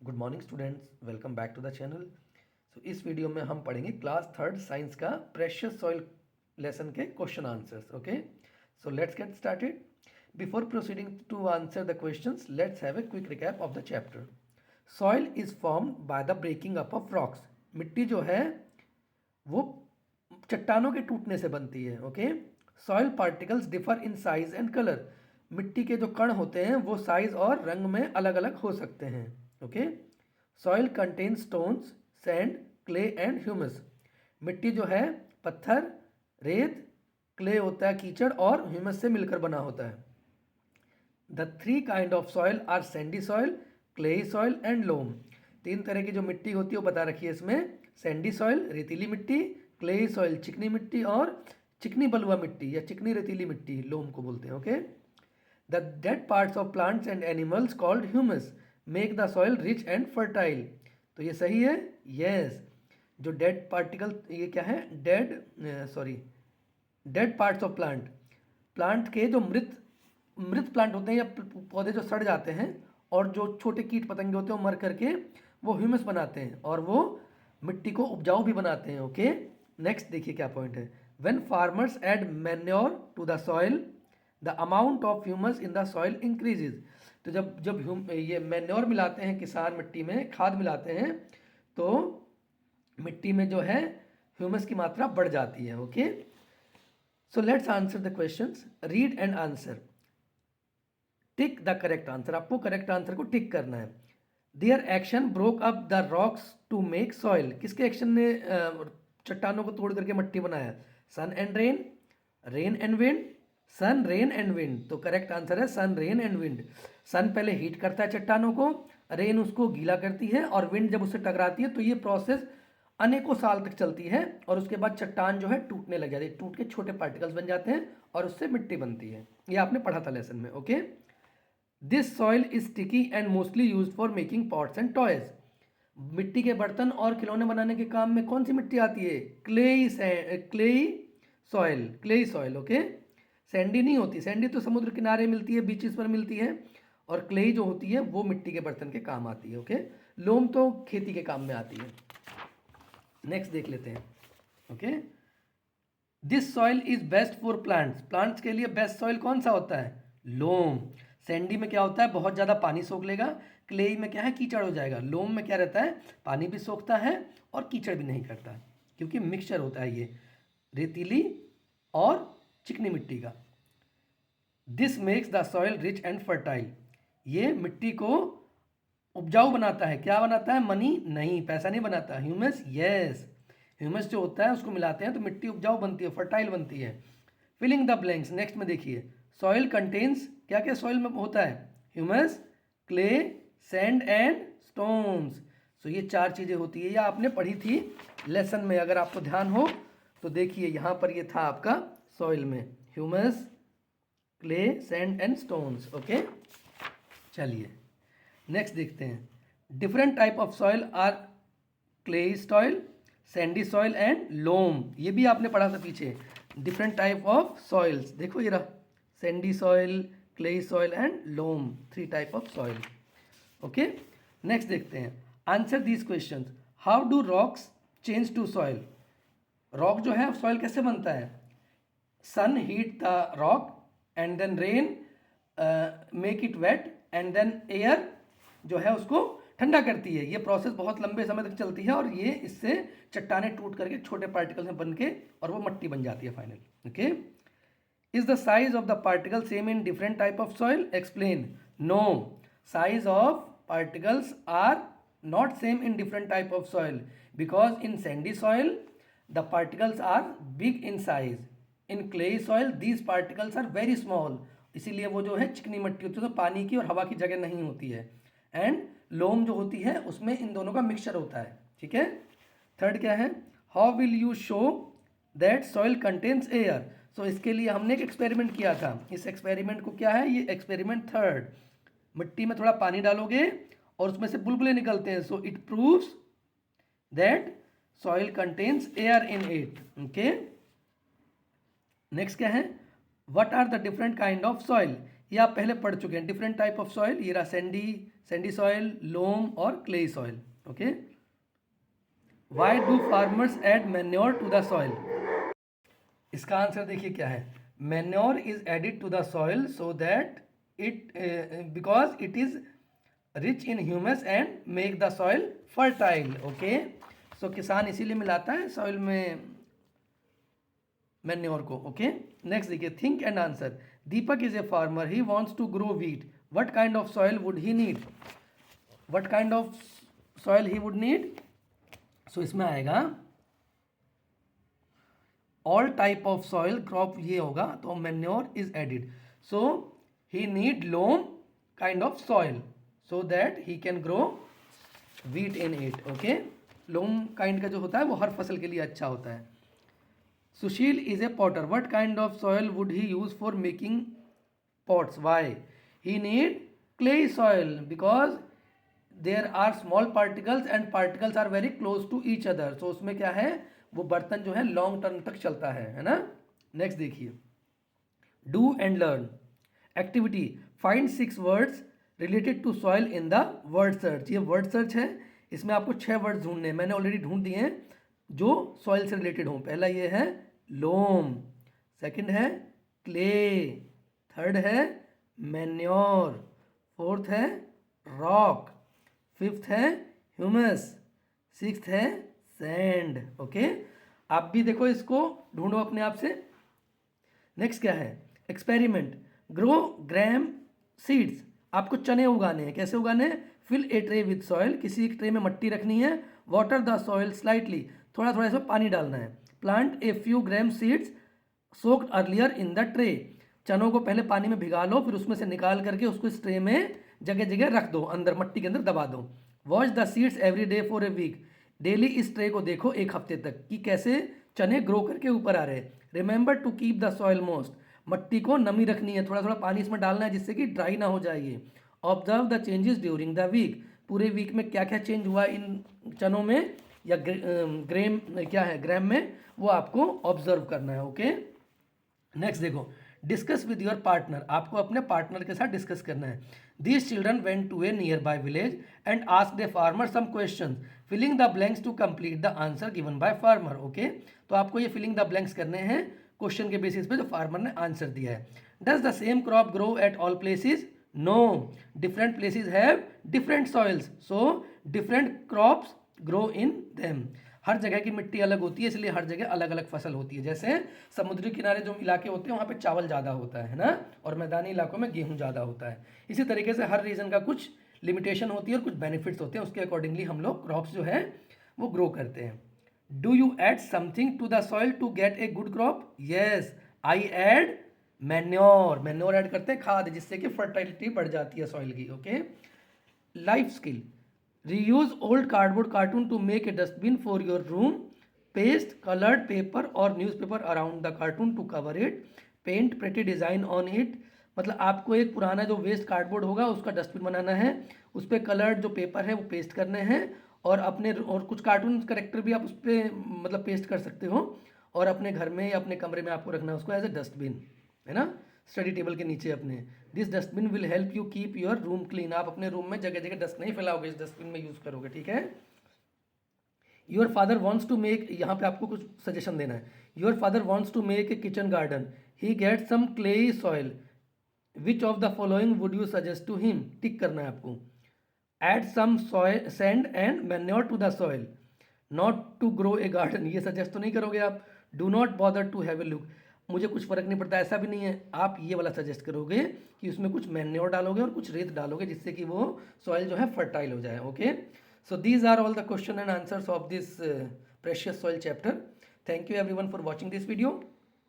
Good morning students, welcome back to the channel. इस video में हम पढ़ेंगे क्लास थर्ड साइंस का प्रेशियस सॉइल लेसन के question answers. Okay, so let's get started. Before proceeding to answer the questions, let's have a quick recap of the chapter. Soil is formed by the breaking up of rocks. मिट्टी जो है वो चट्टानों के टूटने से बनती है। Okay, soil particles differ in size and colour. मिट्टी के जो कण होते हैं वो साइज और रंग में अलग अलग हो सकते हैं। Okay, soil contain stones, sand, clay and humus. मिट्टी जो है पत्थर, रेत, क्ले होता है कीचड़, और ह्यूमस से मिलकर बना होता है। The three kind of soil are sandy soil, clayey soil and loam. तीन तरह की जो मिट्टी होती है वो बता रखी है इसमें। सैंडी सॉइल रेतीली मिट्टी, क्लेई सॉइल चिकनी मिट्टी, और चिकनी बलुआ मिट्टी या चिकनी रेतीली मिट्टी लोम को बोलते हैं। Okay, the dead parts of plants and animals called humus make the soil rich and fertile. तो ये सही है, यस। जो डेड पार्टिकल, ये क्या है, dead parts of plant, plant के जो मृत मृत प्लांट होते हैं या पौधे जो सड़ जाते हैं, और जो छोटे कीट पतंगे होते हैं वो मर करके वो ह्यूमस बनाते हैं और वो मिट्टी को उपजाऊ भी बनाते हैं। ओके, नेक्स्ट देखिए क्या पॉइंट है। When farmers add manure to the soil, the amount of humus in the soil increases. तो जब ये मैन्योर मिलाते हैं किसान, मिट्टी में खाद मिलाते हैं, तो मिट्टी में जो है ह्यूमस की मात्रा बढ़ जाती है। Okay, so let's answer the questions. Read and answer. Tick the correct answer. आपको करेक्ट आंसर को टिक करना है। There action broke up the rocks to make soil. किसके एक्शन ने चट्टानों को तोड़ करके मिट्टी बनाया? Sun and rain, rain and wind, sun, rain and wind. तो करेक्ट आंसर है sun, rain and wind. Sun पहले हीट करता है चट्टानों को, रेन उसको गीला करती है, और विंड जब उससे टकराती है तो ये प्रोसेस अनेकों साल तक चलती है, और उसके बाद चट्टान जो है टूटने लग जाती है, टूट के छोटे पार्टिकल्स बन जाते हैं और उससे मिट्टी बनती है। ये आपने पढ़ा था लेसन में। Okay, this soil is sticky and mostly use for making pots and toys. मिट्टी के बर्तन और खिलौने बनाने के काम में कौन सी मिट्टी आती है? Clay soil. ओके, सैंडी नहीं होती। सैंडी तो समुद्र किनारे मिलती है, बीचेस पर मिलती है, और क्लेई जो होती है वो मिट्टी के बर्तन के काम आती है। ओके, लोम तो खेती के काम में आती है। नेक्स्ट देख लेते हैं। Okay, this soil is best for plants. Plants के लिए बेस्ट सॉइल कौन सा होता है? लोम। सैंडी में क्या होता है, बहुत ज़्यादा पानी सोख लेगा। क्लेई में क्या है, कीचड़ हो जाएगा। लोम में क्या रहता है, पानी भी सोखता है और कीचड़ भी नहीं करता, क्योंकि मिक्सचर होता है ये रेतीली और चिकनी मिट्टी का। This makes the soil rich and fertile. ये मिट्टी को उपजाऊ बनाता है। क्या बनाता है? मनी नहीं, पैसा नहीं बनाता। Humus, yes. ह्यूमस जो होता है उसको मिलाते हैं तो मिट्टी उपजाऊ बनती है, फर्टाइल बनती है। Filling the blanks. नेक्स्ट में देखिए, सॉइल कंटेन्स, क्या क्या सॉइल में होता है? Humus, clay, sand and stones. So ये चार चीज़ें होती है, या आपने पढ़ी थी लेसन में, अगर आपको ध्यान हो तो देखिए यहाँ पर ये था आपका सॉइल में, humus, clay, sand and stones. Okay, चलिए नेक्स्ट देखते हैं। Different type of soil are clayey soil, sandy soil and loam. ये भी आपने पढ़ा था पीछे। डिफरेंट टाइप ऑफ सॉइल्स, देखो ये रहा, sandy soil, clayey soil and loam, three type of soil. Okay, next देखते हैं। Answer these questions. How do rocks change to soil. Rock जो है सॉइल कैसे बनता है? Sun heat the rock and then rain make it wet, and then air जो है उसको ठंडा करती है। ये प्रोसेस बहुत लंबे समय तक चलती है, और ये इससे चट्टाने टूट करके छोटे पार्टिकल्स में बन के और वो मिट्टी बन जाती है final. Okay, is the size of the particle same in different type of soil? Explain. No, size of particles are not same in different type of soil, because in sandy soil the particles are big in size, in clayey soil these particles are very small. इसीलिए वो जो है चिकनी मिट्टी होती है, तो पानी की और हवा की जगह नहीं होती है। एंड लोम जो होती है उसमें इन दोनों का मिक्सचर होता है। ठीक है, थर्ड क्या है? How will you show that soil contains air. So इसके लिए हमने एक एक्सपेरिमेंट किया था। इस एक्सपेरिमेंट को क्या है, ये एक्सपेरिमेंट थर्ड। मिट्टी में थोड़ा पानी डालोगे और उसमें से बुलबुले निकलते हैं, so it proves that soil contains air in it. Okay, next क्या है? What are the different kind of soil. ये आप पहले पढ़ चुके हैं। डिफरेंट टाइप ऑफ सॉइल, ये रहा सैंडी सॉइल, लोम और clayey soil. Okay, why do farmers add manure to the soil? इसका आंसर देखिए क्या है, manure is added to the soil so that it because it is rich in humus and make the soil fertile. Okay, so किसान इसीलिए मिलाता है soil में manure को। ओके, नेक्स्ट देखिए, think and answer. Deepak is a farmer, he wants to grow wheat, what kind of soil would he need? What kind of soil he would need? So इसमें आएगा all type of soil, crop ये होगा तो manure is added. So he need loam kind of soil so that he can grow wheat in it. Okay, loam kind का जो होता है वो हर फसल के लिए अच्छा होता है। Sushil is a potter, what kind of soil would he use for making pots? Why? He need clay soil because there are small particles and particles are very close to each other. So उसमें क्या है, वो बर्तन जो है long term तक चलता है ना। नेक्स्ट देखिए, do and learn activity, find 6 words related to soil in the word search. ये वर्ड सर्च है, इसमें आपको 6 वर्ड्स ढूंढने हैं, मैंने ऑलरेडी ढूंढ दिए हैं जो सॉइल से रिलेटेड हों। पहला ये है लोम, सेकंड है क्ले, थर्ड है मैन्योर, फोर्थ है रॉक, फिफ्थ है ह्यूमस, सिक्स्थ है सैंड। ओके, आप भी देखो, इसको ढूंढो अपने आप से। नेक्स्ट क्या है, एक्सपेरिमेंट, ग्रो ग्राम सीड्स, आपको चने उगाने हैं। कैसे उगाने हैं? Fill a tray with soil, किसी एक ट्रे में मट्टी रखनी है, वाटर द सॉइल स्लाइटली, थोड़ा थोड़ा इसमें पानी डालना है, plant a few gram seeds soaked earlier in the tray, चनों को पहले पानी में भिगा लो, फिर उसमें से निकाल करके उसको इस ट्रे में जगह जगह रख दो, अंदर मट्टी के अंदर दबा दो। Watch the seeds every day for a week, daily इस ट्रे को देखो एक हफ्ते तक कि कैसे चने ग्रो करके ऊपर आ रहे हैं। Remember to keep the soil moist, मट्टी को नमी रखनी है, थोड़ा थोड़ा पानी इसमें डालना है जिससे कि ड्राई ना हो जाए। Observe the changes during the week, पूरे वीक में क्या क्या चेंज हुआ इन चनों में या ग्रेम क्या है ग्राम में, वो आपको ऑब्जर्व करना है। ओके, नेक्स्ट देखो, डिस्कस विद योर पार्टनर, आपको अपने पार्टनर के साथ डिस्कस करना है। These children went to a nearby village and asked a farmer some question, filling the blanks to complete the answer given by farmer. Okay, तो आपको ये filling the blanks करने हैं क्वेश्चन के बेसिस पे जो फार्मर ने answer दिया है। Does the same crop grow at all places? No, different places have different soils, so different crops grow in them. हर जगह की मिट्टी अलग होती है, इसलिए हर जगह अलग अलग फसल होती है। जैसे समुद्री किनारे जो इलाके होते हैं वहाँ पे चावल ज़्यादा होता है ना, और मैदानी इलाकों में गेहूँ ज़्यादा होता है। इसी तरीके से हर रीजन का कुछ लिमिटेशन होती है और कुछ बेनिफिट्स होते हैं, उसके अकॉर्डिंगली हम लोग क्रॉप्स जो है वो ग्रो करते हैं। Do you add something to the soil to get a good crop? Yes, I add manure, manure add करते हैं, खाद, जिससे कि फर्टिलिटी बढ़ जाती है सॉइल की। Okay, life skill, reuse old cardboard cartoon to make a dustbin for your room, paste colored paper or newspaper around the cartoon to cover it, paint pretty design on it। मतलब आपको एक पुराना जो waste cardboard होगा उसका dustbin बनाना है, उस पर कलर्ड जो पेपर है वो पेस्ट करने हैं, और अपने और कुछ कार्टून करेक्टर भी आप उस पर मतलब पेस्ट कर सकते हो, और अपने घर में या अपने कमरे में आपको रखना है उसको एज ए डस्टबिन, है ना, स्टडी टेबल के नीचे अपने। This dustbin will help you keep your room clean, आप अपने रूम में जगह जगह डस्ट नहीं फैलाओगे, इस डस्टबिन में यूज करोगे। ठीक है, your father wants to make, यहाँ पे आपको कुछ सजेशन देना है। Your father wants to make a kitchen garden, he get some clayey soil, which of the following would you suggest to him? Tick करना है आपको। Add some soil sand and manure to the soil, not to grow a garden, ये suggest तो नहीं करोगे आप। Do not bother to have a look, मुझे कुछ फ़र्क नहीं पड़ता, ऐसा भी नहीं है, आप ये वाला सजेस्ट करोगे कि उसमें कुछ मैन्योर डालोगे और कुछ रेत डालोगे जिससे कि वो सॉइल जो है फर्टाइल हो जाए। Okay, so these are all the question and answers of this precious soil chapter. Thank you everyone for watching this video.